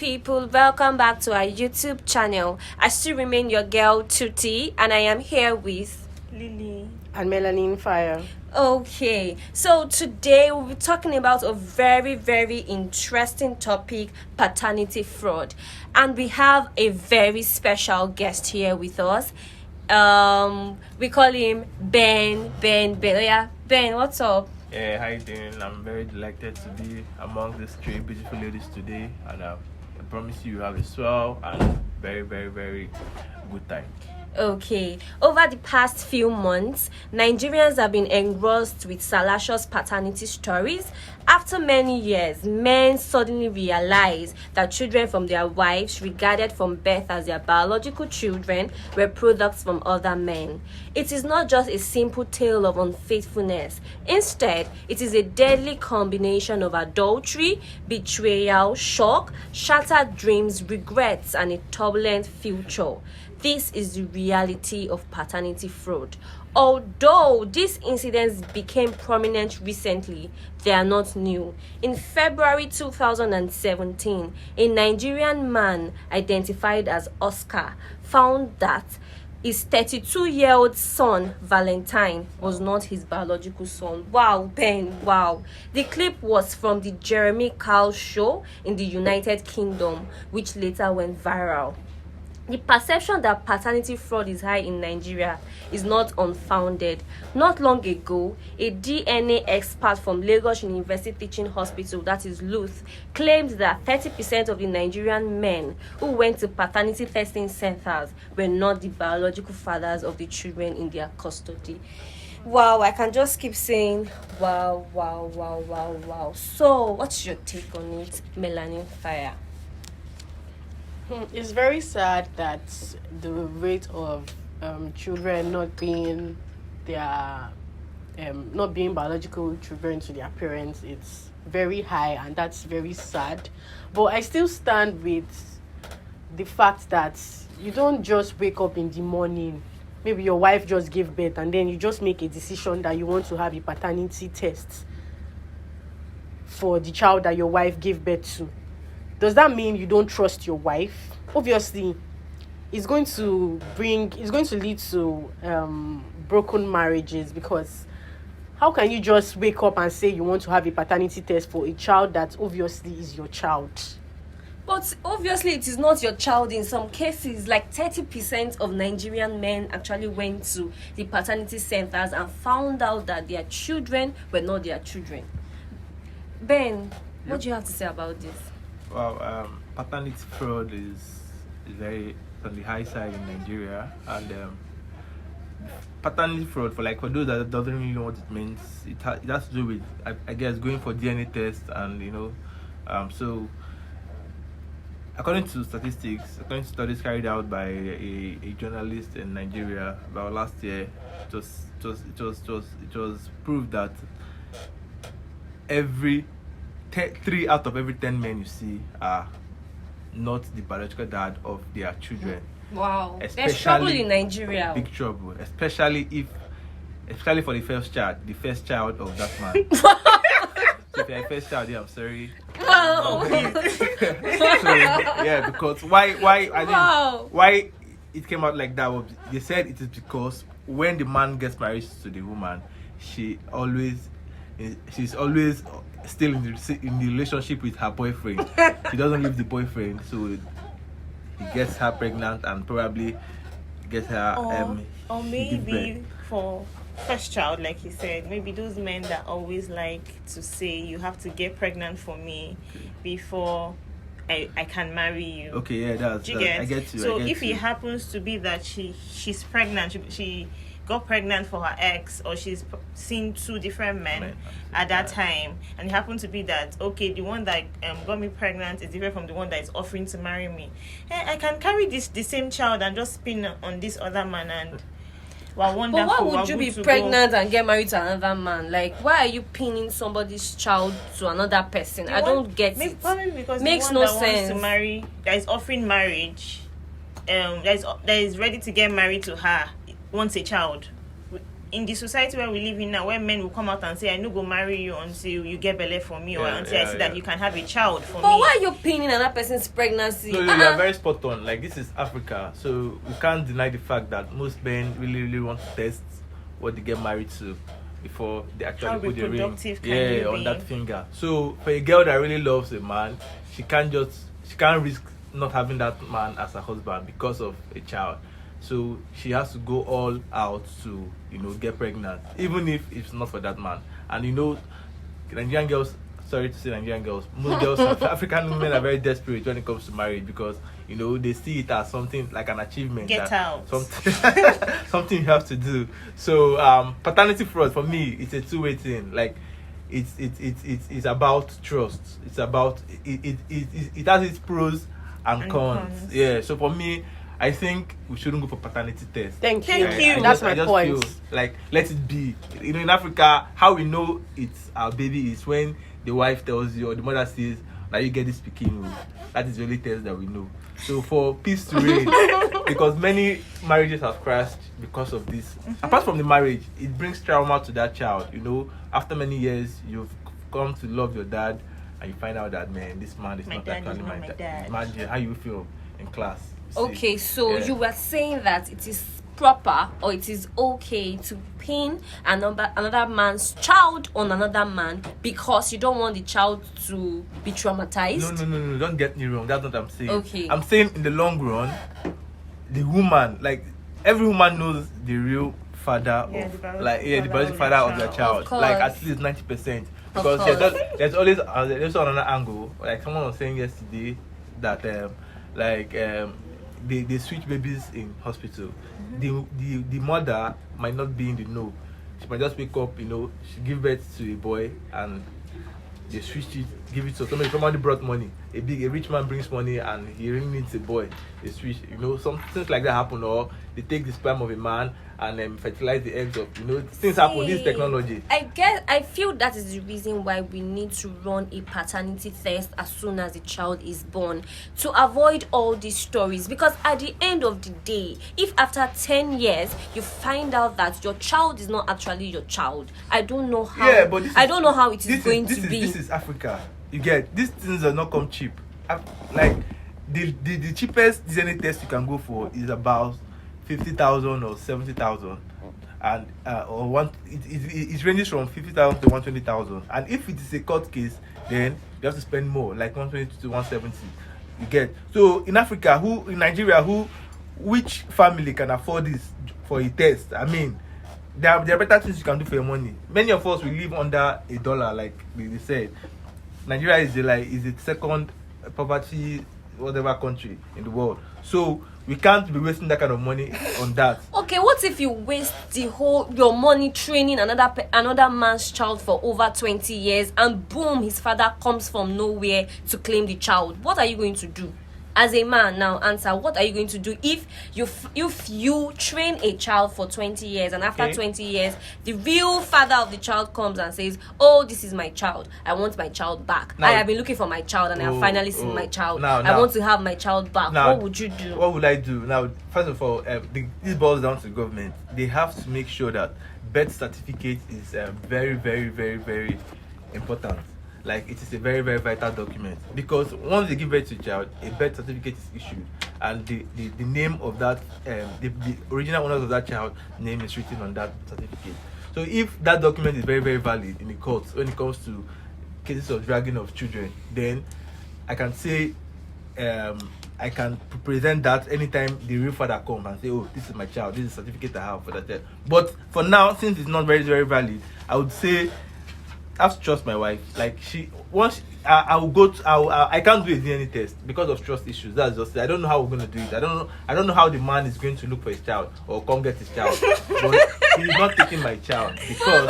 people, welcome back to our YouTube channel. I still remain your girl Tuti, and I am here with Lily and Melanin Fire. Okay, so today we'll be talking about a very, very interesting topic, paternity fraud. And we have a very special guest here with us. We call him Ben. Oh, yeah, Ben, what's up? Yeah, how you doing? I'm very delighted to be among these three beautiful ladies today, and I promise you have a swell and very, very, very good time. Okay, over the past few months, Nigerians have been engrossed with salacious paternity stories. After many years, men suddenly realize that children from their wives, regarded from birth as their biological children, were products from other men. It is not just a simple tale of unfaithfulness. Instead, it is a deadly combination of adultery, betrayal, shock, shattered dreams, regrets, and a turbulent future. This is the reality of paternity fraud. Although these incidents became prominent recently, they are not new. In February 2017, a Nigerian man identified as Oscar found that his 32-year-old son, Valentine, was not his biological son. Wow, Ben, wow. The clip was from the Jeremy Kyle show in the United Kingdom, which later went viral. The perception that paternity fraud is high in Nigeria is not unfounded. Not long ago, a DNA expert from Lagos University Teaching Hospital, that is LUTH, claimed that 30% of the Nigerian men who went to paternity testing centers were not the biological fathers of the children in their custody. Wow, I can just keep saying wow, wow, wow, wow, wow. So, what's your take on it, Melanin Fire? It's very sad that the rate of children not being biological children to their parents, it's very high, and that's very sad. But I still stand with the fact that you don't just wake up in the morning, maybe your wife just gave birth, and then you just make a decision that you want to have a paternity test for the child that your wife gave birth to. Does that mean you don't trust your wife? Obviously, it's going to lead to broken marriages, because how can you just wake up and say you want to have a paternity test for a child that obviously is your child? But obviously it is not your child. In some cases, like 30% of Nigerian men actually went to the paternity centers and found out that their children were not their children. Ben, what do you have to say about this? Well, paternity fraud is very on the high side in Nigeria, and paternity fraud, for those that doesn't really know what it means, it has to do with I guess going for DNA tests, and so according to studies carried out by a journalist in Nigeria about last year, it was proved that 3 out of every 10 men you see are not the biological dad of their children. Wow, there's trouble in Nigeria. Big trouble, especially for the first child of that man. So if you're a first child, I'm sorry. Wow. So, yeah, because why it came out like that was, they said it is because when the man gets married to the woman, she's always still in the relationship with her boyfriend. She doesn't leave the boyfriend, so he gets her pregnant and probably gets her or maybe for first child, like he said, maybe those men that always like to say you have to get pregnant for me before I can marry you. Okay, yeah, I get you. So if it happens to be that she's pregnant, she got pregnant for her ex, or she's seen 2 different men at that time, and it happened to be that, okay, the one that got me pregnant is different from the one that is offering to marry me. I can carry the same child and just spin on this other man, and wonderful. But why would you be pregnant and get married to another man? Like, why are you pinning somebody's child to another person? I don't get it. Probably because makes the one no that sense. Wants to marry, that is offering marriage, that is ready to get married to her, wants a child in the society where we live in now, where men will come out and say, I no go marry you until you get belly for me, or until I see that you can have a child for me. But why are you pinning another person's pregnancy? No, you are very spot on. Like, this is Africa, so we can't deny the fact that most men really, really want to test what they get married to before they actually put the ring on that finger. So for a girl that really loves a man, she can't risk not having that man as a husband because of a child. So she has to go all out to, get pregnant, even if it's not for that man. And Nigerian girls, sorry to say Nigerian girls, most girls, African women are very desperate when it comes to marriage, because they see it as something like an achievement. Get out. Something you have to do. So paternity fraud, for me, it's a two-way thing. Like, it's about trust. It's about it has its pros and cons. Yeah. So for me, I think we shouldn't go for paternity test. Thank you. That's my point. Feel like, let it be. In Africa, how we know it's our baby is when the wife tells you, or the mother says, "Now you get this speaking." That is the only test that we know. So for peace to reign, because many marriages have crashed because of this. Apart from the marriage, it brings trauma to that child. After many years, you've come to love your dad, and you find out that, man, this man is not actually my dad. Imagine how you feel in class. Okay, so you were saying that it is proper, or it is okay to pin another man's child on another man because you don't want the child to be traumatized? No, don't get me wrong. That's not what I'm saying. Okay. I'm saying in the long run, the woman, like, every woman knows the real father the biological father of their child. Like, at least 90%. Because there's always another angle. Like someone was saying yesterday that they switch babies in hospital. The mother might not be in the know. She might just wake up, she give birth to a boy, and they switch it, give it to somebody brought money. A rich man brings money and he really needs a boy. They switch, some things like that happen, or they take the sperm of a man and fertilize the eggs of, things happen. This is technology. I feel that is the reason why we need to run a paternity test as soon as the child is born, to avoid all these stories. Because at the end of the day, if after 10 years you find out that your child is not actually your child, I don't know how. Yeah, but I don't know how it is going to be. This is Africa. You get, these things are not come cheap. Like, the cheapest DNA test you can go for is about 50,000 or 70,000, and it ranges from 50,000 to 120,000. And if it is a court case, then you have to spend more, like 120 to 170. You get. So in Africa, in Nigeria, which family can afford this for a test? I mean, there are better things you can do for your money. Many of us will live under $1, like they said. Nigeria is the second poverty whatever country in the world. So we can't be wasting that kind of money on that. Okay, what if you waste your money training another man's child for over 20 years, and boom, his father comes from nowhere to claim the child? What are you going to do? As a man, now answer, what are you going to do if you train a child for 20 years and after 20 years the real father of the child comes and says, "Oh, this is my child, I want my child back. I have been looking for my child and I have finally seen my child. I want to have my child back." What would you do? What would I do? Now, first of all, this boils down to the government. They have to make sure that birth certificate is very, very, very, very important. Like, it is a very, very vital document, because once they give birth to a child, a birth certificate is issued, and the name of that the original owners of that child name is written on that certificate. So if that document is very, very valid in the courts when it comes to cases of dragging of children, then I can say I can present that anytime the real father comes and say, "Oh, this is my child, this is the certificate I have for that child." But for now, since it's not very, very valid, I would say I have to trust my wife. Like, I can't do a DNA test because of trust issues. That's just it. I don't know how we're gonna do it. I don't know how the man is going to look for his child or come get his child. But he's not taking my child because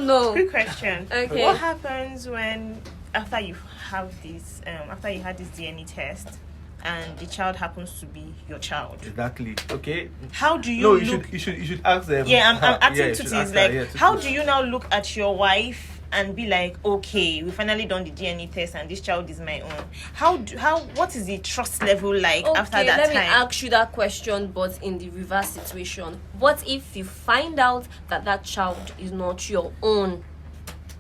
No. Quick question. Okay. What happens when after you had this DNA test and the child happens to be your child? Exactly. Okay. How do you you should ask them. Yeah, I'm asking you to should this. ask Like, her, how do you now look at your wife and be like, okay, we finally done the DNA test and this child is my own, what is the trust level like after that let time? me ask you that question, but in the reverse situation. What if you find out that that child is not your own?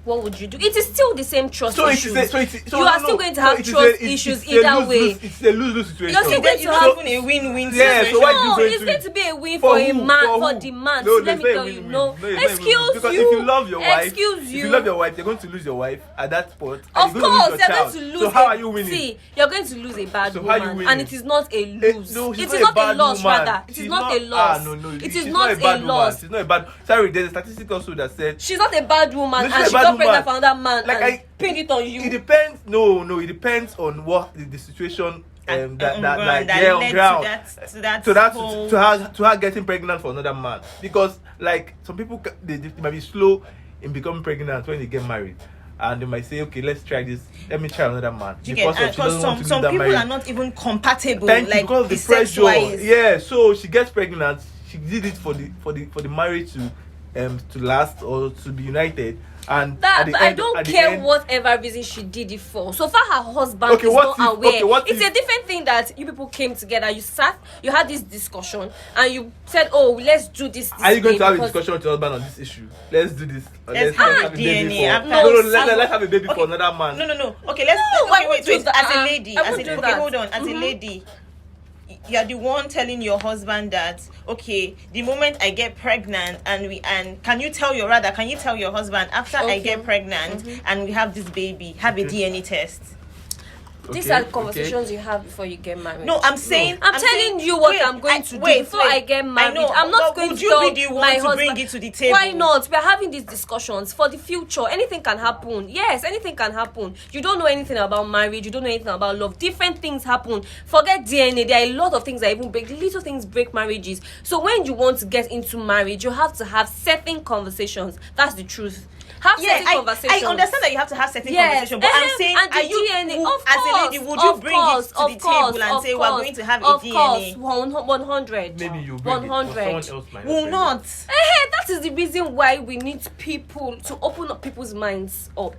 What would you do? It is still the same trust issues. You are still going to have trust issues either way. It's a lose-lose situation. You're still going to It's have even a win-win Yeah, situation. so why no, you it's going to be a win For for a who? man, For for who? the man. No, Let me there's tell no you, win-win. no. No, it's not a win-win. Excuse Because you. if you love your wife, Excuse if you. you love your wife, you're going to lose your wife at that spot. Of course, you're going to lose. So how are you winning? See, you're going to lose a bad So how you woman, winning? and it is not a lose. No, she's It is not not a bad loss, woman. rather. It She's is not a loss. No. It She's is not a bad a loss. woman. She's not a bad. Sorry, there's a statistic also that said She's not a bad woman, No, she's and a she bad got pregnant woman. for another man Like, and pinned it on you. it depends. No, it depends on what the situation On that ground, on ground. to that whole... to her getting pregnant for another man, because like some people they might be slow in becoming pregnant when they get married, and they might say, okay, let's try this, let me try another man, You because get, she doesn't want to some lose that people marriage. are not even compatible. Thank you, like because of the sex pressure. wise. Yeah, so she gets pregnant. She did it for the marriage to last or to be united. And That, at the but I end- don't at the care end- whatever reason she did it for. So far, her husband Okay, is what not if- aware. okay, what It's if- a different thing that you people came together. You sat, you had this discussion, and you said, "Oh, let's do this." Are you going way to have a because- discussion with your husband on this issue? Let's do this. Let's have have a DNA baby for. after- Let's have a baby for another man. No. Okay, let's. No, I okay, won't wait. do that. As a lady, I won't do okay, that. hold on. As a lady, you're the one telling your husband that, okay, the moment I get pregnant and can you tell your husband after I Okay. get pregnant and we have this baby, have a DNA test. These Okay, are conversations you have before you get married. No, I'm saying. I'm telling you what I'm going to do before I get married. I'm not going would to you tell be the one my to husband. bring it to the table? Why not? We're having these discussions for the future. Anything can happen. Yes, anything can happen. You don't know anything about marriage. You don't know anything about love. Different things happen. Forget DNA. There are a lot of things that even break. Little things break marriages. So when you want to get into marriage, you have to have certain conversations. That's the truth. Have certain conversations. I understand that you have to have certain Yes, conversations, but I'm saying, and the are you, DNA, who, of as course, a lady, would you of bring course, it to the of course, table and of say we're course, going to have a of DNA? course, 100. Maybe you bring it, or 100. someone else might Will bring not. That is the reason why we need people to open up people's minds up.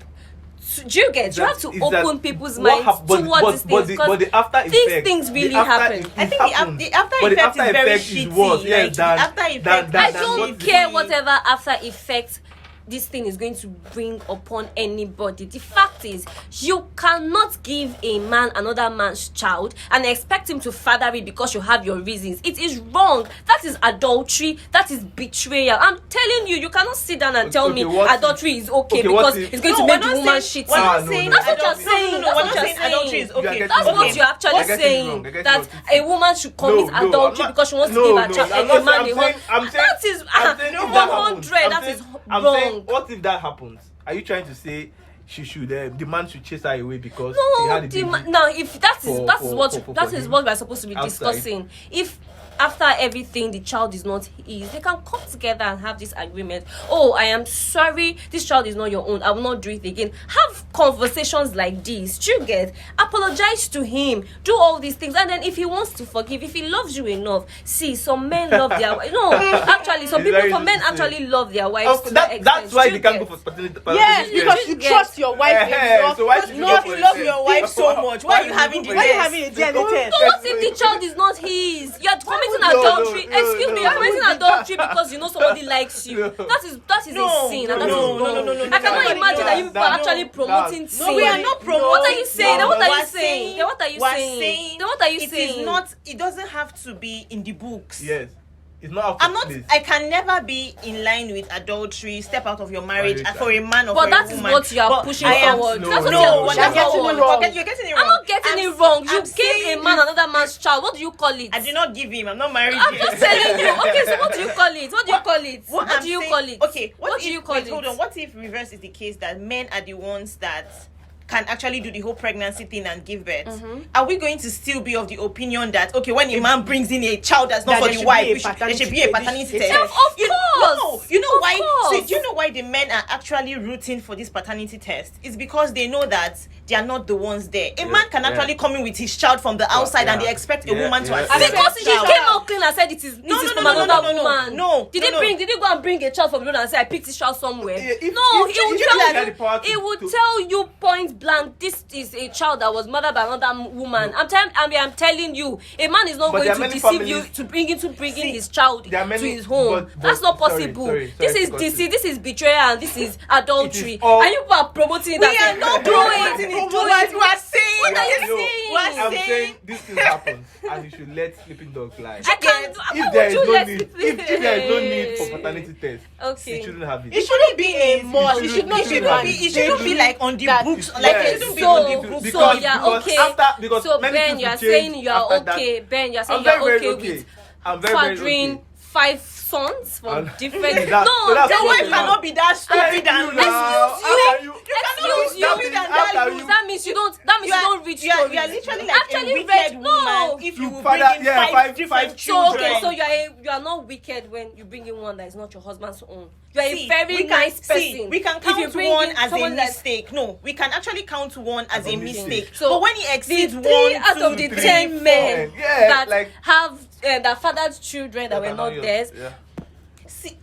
Do you get? You have to open people's minds towards these things, because these things really happen. I think the after effect is very shitty. Worse, yes, the than- after effect. than- I than don't what care shitty. whatever after effect this thing is going to bring upon anybody. The fact is, you cannot give a man another man's child and expect him to father it because you have your reasons. It is wrong. That is adultery. That is betrayal. I'm telling you, you cannot sit down and tell me what if- adultery is okay okay, what because if- it's going No, to we're make the not woman saying- shitty. we're not no, saying That's what you're adultery- saying. No, That's we're what not you're saying adultery saying. is You are okay. getting That's Okay. what you're actually You're getting it saying. wrong. You're getting That what you're a woman should commit I'm adultery not- because she wants no, to give no, a I'm child not a saying- man I'm a saying- I'm husband. saying- That is I'm saying if that happens, 100. I'm That saying- is I'm wrong. saying, what if that happens? Are you trying to say she should the man should chase her away because she had a baby? Now if that is for- that is for- what for- that for is him what we're supposed to be outside. discussing. If after everything the child is not his, they can come together and have this agreement. Oh, I am sorry, this child is not your own. I will not do it again. Have conversations like this. Do you get? Apologize to him. Do all these things, and then if he wants to forgive, if he loves you enough, see, some men love their no. Actually, some It's people, very some men interesting. actually love their wives to That, that extent. that's why Do they you can't go get? for paternity. Yes, You because just you get- trust your wife enough. So why should you No, go if for you a love test? your wife so much, why are you having the Why are you test? having a DNA test? So what if the child is not his? You're committing adultery. Excuse me, you're committing adultery because you know somebody likes you. That is No, a sin, no, and that is no, no, wrong. no, no, no, I cannot no, imagine that you people are no, actually promoting no, sin. No, we are not promoting. What are you saying? Then what are you We're saying? Then what are you we're saying? Then what are you It saying? is not. It doesn't have to be in the books. Yes, it's not. Out I'm of not. place. I can never be in line with adultery. Step out of your marriage Marriage, for a man or But for that a is woman. what you are But pushing I am- forward. No, That's what no, you are no, pushing you're getting forward. it wrong. You're getting it wrong. I'm not getting it wrong. You I'm gave saying a man another man's child. What do you call it? I did not give him. I'm not married I'm yet. just telling you. Okay, so what do you call it? What do you call it? What What I'm do you saying- call it? Okay, What if, do you call wait, it? Hold on. What if reverse is the case that men are the ones that can actually do the whole pregnancy thing and give birth, are we going to still be of the opinion that, okay, when a man brings in a child that's not That for there the should wife, be a there should be paternity a paternity test? test? Of You course. know Of why? course. So do you know why the men are actually rooting for this paternity test? It's because they know that they are not the ones there. A man can actually come in with his child from the outside and they expect a woman to accept Because the he child. came out clean and said it is No, from no, another no, woman. no. Did he go and bring a child from the road and say I picked this child somewhere? Yeah, No, if he would he tell had the power you. He to- would to- tell you point blank. This is a child that was mothered by another woman. I'm telling you, a man is not But there going are to many deceive you families- to bring in his child there are many- to his home. but- That's not sorry, possible. sorry, This is to cut deceit. you. This is betrayal and this is adultery. It is all- And you people are promoting We that. are not do promoting it. it. Do What it. you are saying? What are you No, saying? What? I'm saying- saying this thing happens and you should let sleeping dogs lie. I can't. If Why If there would is you no let need, it if there is no need for paternity test, Okay. you shouldn't have It it. shouldn't be a must. It It shouldn't shouldn't be be. It shouldn't be like on the that- books. Yes. Like it shouldn't be So- on the books. Because- yeah, because okay. because So many Ben, things you are will saying change you are after that. okay. Ben, you are saying I'm you are very, okay very okay. with I'm very, very fathering okay. 5 sons from And- different. That- No, that's Your what wife I'm cannot be that stupid Thank and you now. Excuse How you. can you? Excuse you. That means how That can means you- that means you don't. That means you don't read you are stories. literally like Actually a read- wicked no. woman if you To will father- bring in yeah, five five So children. okay, so you are not wicked when you bring in one that is not your husband's own. You are See, a very we can- nice person. see, we can If you count bring one in as a someone that- mistake. No, we can actually count one as a mistake. So but when he exceeds the 1, 3 out 2, of the 3, 10 4, men Yeah, that like- have that fathered children that were not theirs Yeah.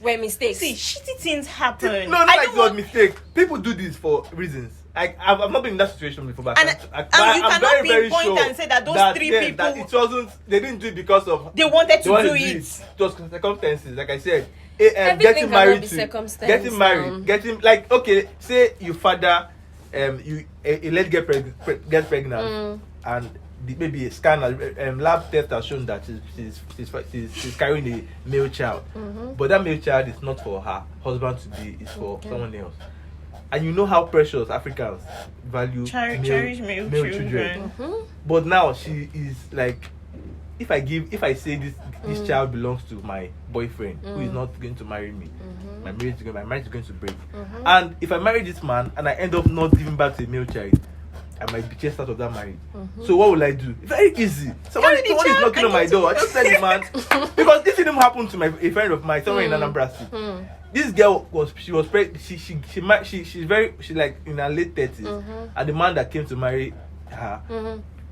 were mistakes. see, shitty things happen. No, not I like don't it was want- mistake. People do this for reasons. I've not been in that situation before, but And but you I'm cannot very, very pinpoint sure and say that those 3 yes, people- that it wasn't. They didn't do it because of They wanted to wanted do to it. It was circumstances, like I said. Everything Getting cannot married be to circumstance getting married, now. getting like okay, say you father, you a lady gets pregnant, and maybe a scan lab test has shown that she's carrying a male child, but that male child is not for her husband to be, it's for someone else. And you know how precious Africans value Cherish male children. But now she is like, if I say this child belongs to my boyfriend who is not going to marry me, my marriage is going to break. And if I marry this man and I end up not giving back to a male child, I might be chased out of that marriage. So what will I do? Very easy. Someone is knocking on my door. I just tell the man, because this didn't happen to a friend of mine somewhere in Anambra State. This girl was pregnant. She's like in her late 30s, and the man that came to marry her,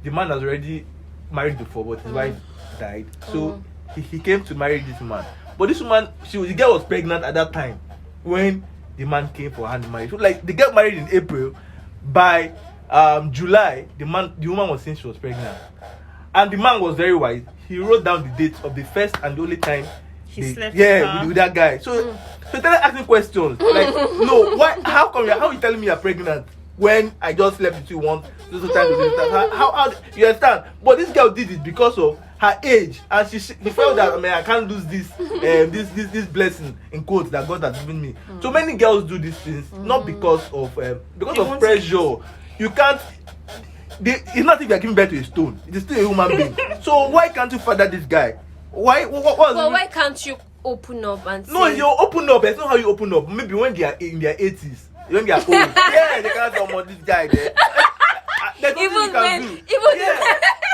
the man was already married before, but his wife died. So he came to marry this man. But this woman, the girl was pregnant at that time when the man came for hand marriage. So like they got married in April. By July, the woman was saying she was pregnant, and the man was very wise. He wrote down the date of the first and the only time He slept with her. with that guy. So he started asking questions like, no, why? How come? How are you telling me you're pregnant when I just slept with you once? How you understand? But this girl did it because of her age, and she felt that I can't lose this blessing in quotes that God has given me. So many girls do these things not because of pressure. You can't. It's not if you're giving birth to a stone. It is still a human being. So why can't you father this guy? Why? Why can't you open up and say? No, you open up. That's not how you open up. Maybe when they are in their 80s, when they are old. Yeah, they cannot tell this guy there. There's nothing you can do.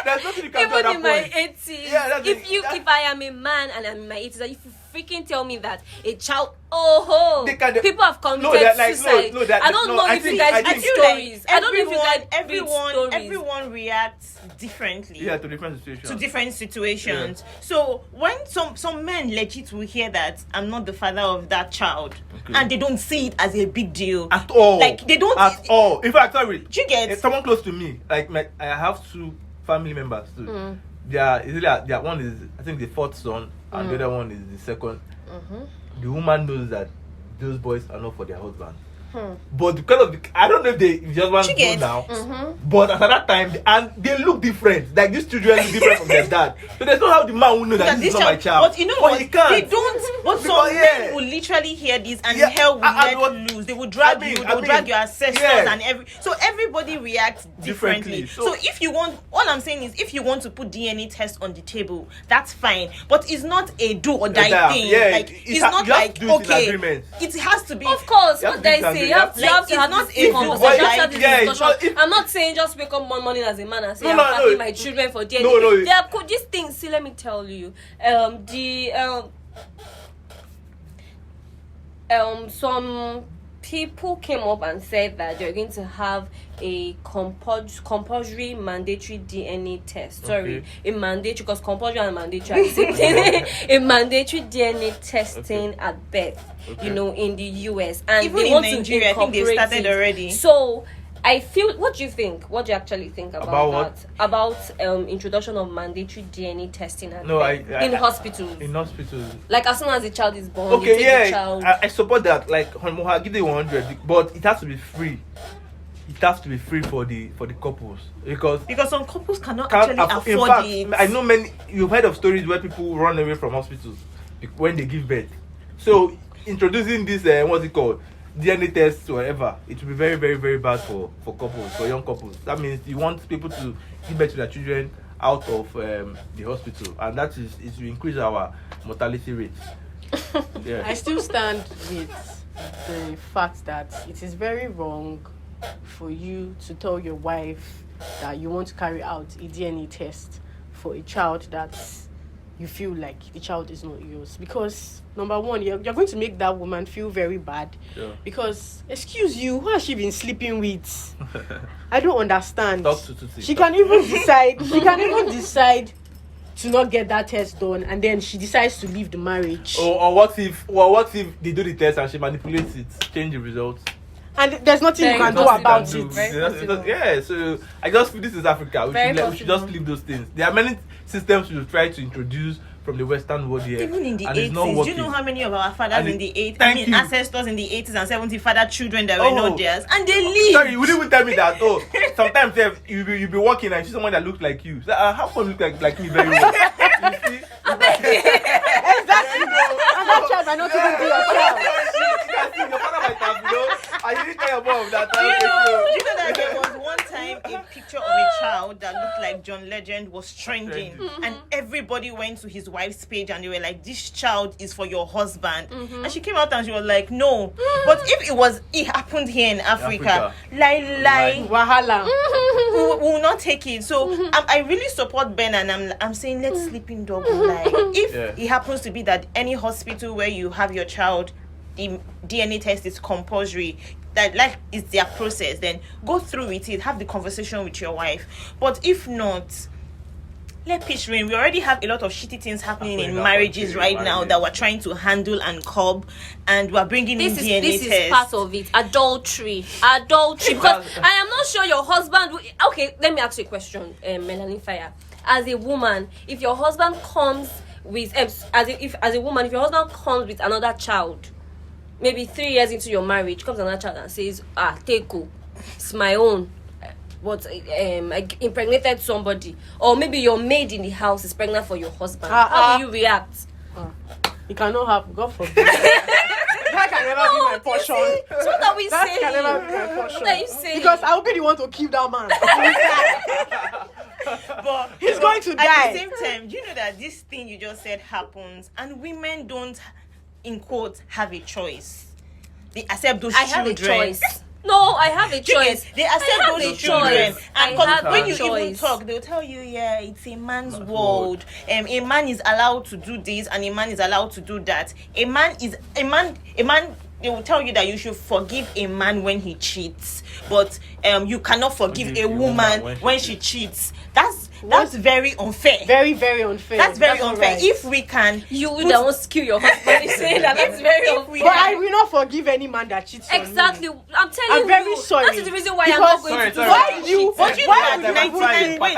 There's nothing you can do at that in my point. 80s, Yeah, that's if I am a man and I'm in my 80s, if you freaking tell me that a child, people have committed suicide. I don't know if you guys read stories. I don't know if you guys read stories. Everyone reacts differently. Yeah, to different situations. Yeah. So when some men legit will hear that I'm not the father of that child, and they don't see it as a big deal at all. Like they don't at all. In fact, sorry. Do you get someone close to me? Like I have 2 family members too. Their one is I think the 4th son, and the other one is the 2nd. The woman knows that those boys are not for their husband. But because of I don't know if they just want to go now. But at that time, and they look different. Like these children look different from their dad. So there's no how the man will know that this is not my child. But you know what? He can't. But some men will literally hear this and hell will let loose. They will drag you. They will drag your ancestors and everybody reacts differently. So if you want, all I'm saying is, if you want to put DNA test on the table, that's fine. But it's not a do or die thing. Like it's not like okay, it has to be. Of course, what they say, you have to have this conversation. I'm not saying just wake up one morning as a man and say I'm packing my children for DNA. There are these things. See, let me tell you, some people came up and said that they're going to have a compulsory mandatory DNA test. Sorry, a mandatory, because compulsory and mandatory are the same thing. A mandatory DNA testing at birth, you know, in the US, and even they in want Nigeria, to I think they started it. already. So I feel. What do you think? What do you actually think about that? About introduction of mandatory DNA testing at in hospitals. In hospitals. Like as soon as the child is born, you take the child. I support that. Like I'll give you 100, but it has to be free. It has to be free for the couples because some couples cannot actually afford it. I know many. You've heard of stories where people run away from hospitals when they give birth. So introducing this what's it called? DNA tests, whatever, it will be very, very, very bad for couples, for young couples. That means you want people to give birth to their children out of the hospital, and that is it will increase our mortality rates. Yeah. I still stand with the fact that it is very wrong for you to tell your wife that you want to carry out a DNA test for a child that you feel like the child is not yours, because number one, you're going to make that woman feel very bad. Because excuse you, who has she been sleeping with? I don't understand. She can even decide to not get that test done, and then she decides to leave the marriage. Or what if they do the test and she manipulates it, change the results? And there's nothing you can do about it. So I just feel this is Africa. We should just leave those things. There are many systems we've tried to introduce from the Western world here. Even in the 80s, do you know how many of our fathers in the 80s, ancestors in the 80s and 70s fathered children that were not theirs, and they leave? Sorry, you wouldn't even tell me that. Sometimes you'll be walking and you see someone that looks like you. So, how come you look like me very well? You see? Exactly. And that child might not even be your child. Your father might have, I didn't tell your mom that. Do you know that there was one time a picture of a child that looked like John Legend was trending, and everybody went to his wife's page and they were like, this child is for your husband. And she came out and she was like, no. But if it happened here in Africa. Wahala. We will not take it. So I really support Ben, and I'm saying let sleeping dog lie. If it happens to be that any hospital where you have your child, the DNA test is compulsory, that is their process, then go through with it, have the conversation with your wife. But if not, let peace reign. We already have a lot of shitty things happening in marriages right now that we're trying to handle and curb, and we're bringing in DNA tests. This is part of it. Adultery. Because I am not sure your husband okay, let me ask you a question, Melanie Fire. As a woman, if your husband comes with as a woman, if your husband comes with another child, maybe 3 years into your marriage, comes another child and says, take go, it's my own, but I impregnated somebody, or maybe your maid in the house is pregnant for your husband, how do you react? It cannot happen, God forbid. That can never be my portion. So what are we saying? That can never be my portion. What are you saying? Because I will be the one to keep that man. But he's going to die. At the same time, do you know that this thing you just said happens, and women don't, in quotes, have a choice. They accept those children. I have a choice. No, I have a choice. They accept those children. And when you even choice. talk, they'll tell you, it's a man's world. A man is allowed to do this, and a man is allowed to do that. A man. They will tell you that you should forgive a man when he cheats, but you cannot forgive a woman when she cheats. That's very unfair. Very, very unfair. That's very unfair. Right. If we can, you don't kill your husband. Saying that's very unfair. But I will not forgive any man that cheats on me. Exactly. I'm telling you. I'm very sorry. That is the reason why I'm not going to do why you? But you why know that 99. Wait,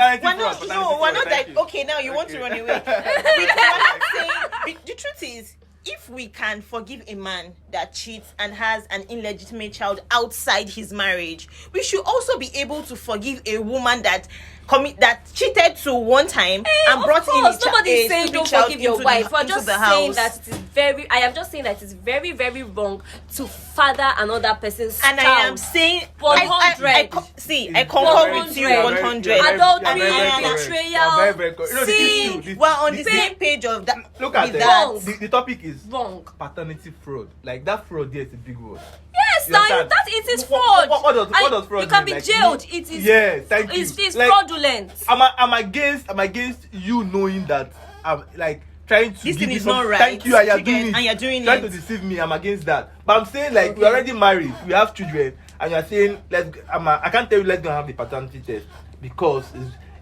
we're not like okay. Now you want to run away. We're not saying. The truth is, if we can forgive a man that cheats and has an illegitimate child outside his marriage, we should also be able to forgive a woman that that cheated to one time and Of brought course, in nobody is a saying stupid don't child forgive your into wife. We're into just the saying house. that it is very. I am just saying that it's very, very wrong to father another person's And child. I am saying 100. I concur with you 100. Adultery, Very, very betrayal, you know, sin. the- We're on the the- same page of that. Look at with it. that. Wrong. The topic is Wrong. paternity fraud. Like that fraud there is a big word. Yes, You now understand? that it is What- fraud. what does And fraud you can mean? be Like, jailed. It is. Yeah, thank you. It's Like, fraudulent. I'm against you knowing that I'm like trying to This give thing you is not some- right. Thank you, and you're You get- doing it. and you're doing trying it. to deceive me. I'm against that. But I'm saying like we're already married, we have children, and you're saying I can't tell you let's go and have the paternity test because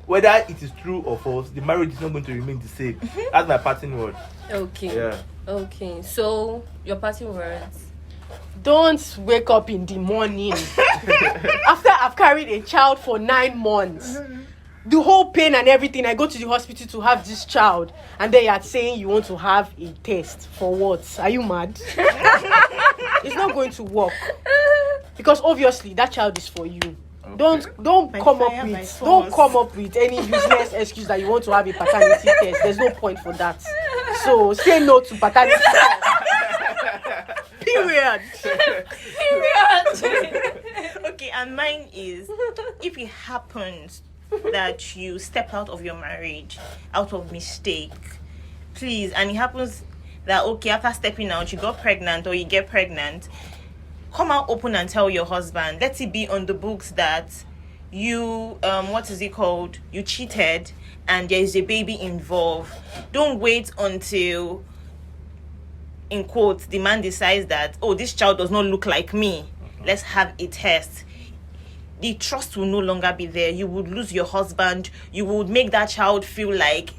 whether it is true or false, the marriage is not going to remain the same. That's my parting word. Okay. Yeah. Okay. So your parting words. Don't wake up in the morning after I've carried a child for 9 months. The whole pain and everything. I go to the hospital to have this child, and then you're saying you want to have a test for what? Are you mad? It's not going to work because obviously that child is for you. Okay. Don't By come fire, up by with don't force. come up with any useless excuse that you want to have a paternity test. There's no point for that. So say no to paternity test. Period. Okay, and mine is if it happens that you step out of your marriage out of mistake, please, and it happens that okay, after stepping out you got pregnant or you get pregnant, come out open and tell your husband. Let it be on the books that you what is it called? You cheated and there is a baby involved. Don't wait until in quotes the man decides that oh this child does not look like me. Let's have a test. The trust will no longer be there. You would lose your husband. You would make that child feel like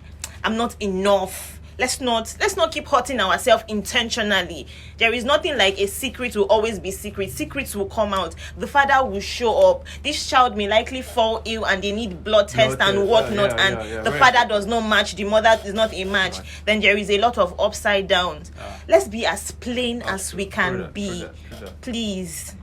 I'm not enough. Let's not keep hurting ourselves intentionally. There is nothing like a secret will always be secret. Secrets will come out. The father will show up. This child may likely fall ill and they need blood test and test, whatnot, yeah, and the very father important. does not match. The mother is not a match. Then there is a lot of upside downs. Let's be as plain as we can be, True that. please.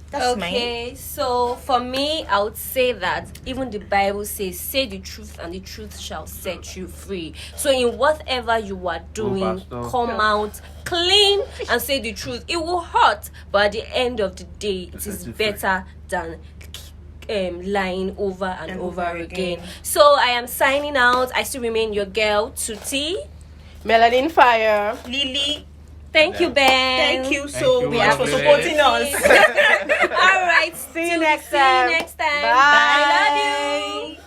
That's mine. Okay, so for me, I would say that even the Bible says, say the truth and the truth shall set you free. So in whatever you are doing, Pastor. come out clean and say the truth. It will hurt, but at the end of the day, it Set is you free. better than lying over and over over again. again. So I am signing out. I still remain your girl, Tuti. Melanin fire. Lily, Thank you, Ben. thank you so you, much for Mama. supporting us. All right. See you next See time. you next time. Bye. I love you.